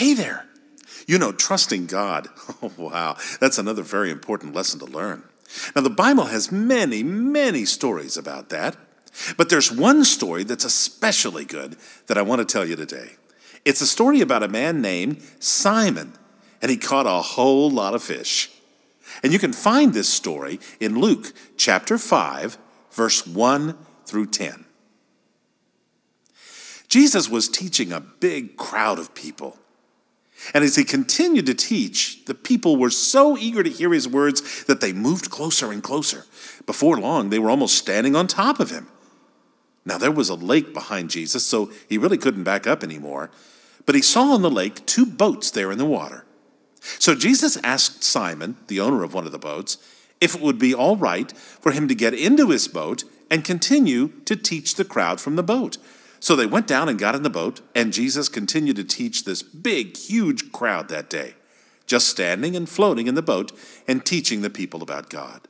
Hey there. You know, trusting God, oh, wow, that's another very important lesson to learn. Now, the Bible has many, many stories about that, but there's one story that's especially good that I want to tell you today. It's a story about a man named Simon, and he caught a whole lot of fish. And you can find this story in Luke chapter 5, verse 1 through 10. Jesus was teaching a big crowd of people. And as he continued to teach, the people were so eager to hear his words that they moved closer and closer. Before long, they were almost standing on top of him. Now, there was a lake behind Jesus, so he really couldn't back up anymore. But he saw on the lake 2 boats there in the water. So Jesus asked Simon, the owner of one of the boats, if it would be all right for him to get into his boat and continue to teach the crowd from the boat. So they went down and got in the boat, and Jesus continued to teach this big, huge crowd that day, just standing and floating in the boat and teaching the people about God.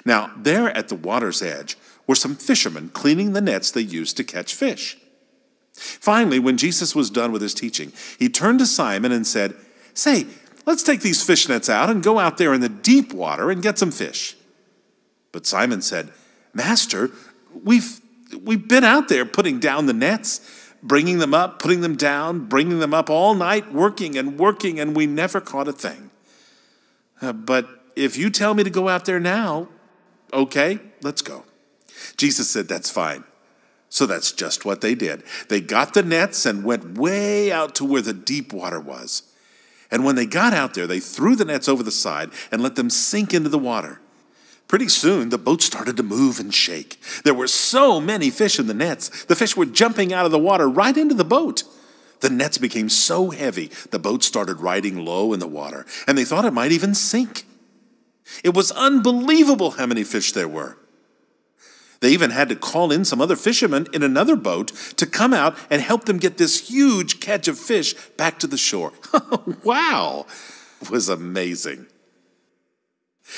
Now, there at the water's edge were some fishermen cleaning the nets they used to catch fish. Finally, when Jesus was done with his teaching, he turned to Simon and said, "Say, let's take these fish nets out and go out there in the deep water and get some fish." But Simon said, "Master, we've been out there putting down the nets, bringing them up, putting them down, bringing them up all night, working, and we never caught a thing. But if you tell me to go out there now, okay, let's go." Jesus said, "That's fine." So that's just what they did. They got the nets and went way out to where the deep water was. And when they got out there, they threw the nets over the side and let them sink into the water. Pretty soon, the boat started to move and shake. There were so many fish in the nets, the fish were jumping out of the water right into the boat. The nets became so heavy, the boat started riding low in the water, and they thought it might even sink. It was unbelievable how many fish there were. They even had to call in some other fishermen in another boat to come out and help them get this huge catch of fish back to the shore. Wow! It was amazing.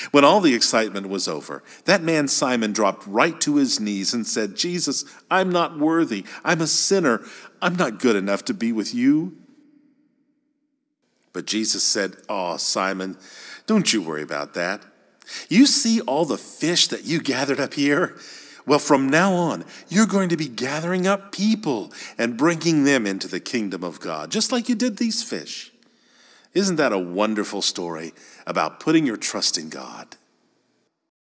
When all the excitement was over, that man Simon dropped right to his knees and said, "Jesus, I'm not worthy. I'm a sinner. I'm not good enough to be with you." But Jesus said, "Oh, Simon, don't you worry about that. You see all the fish that you gathered up here? Well, from now on, you're going to be gathering up people and bringing them into the kingdom of God, just like you did these fish." Isn't that a wonderful story about putting your trust in God?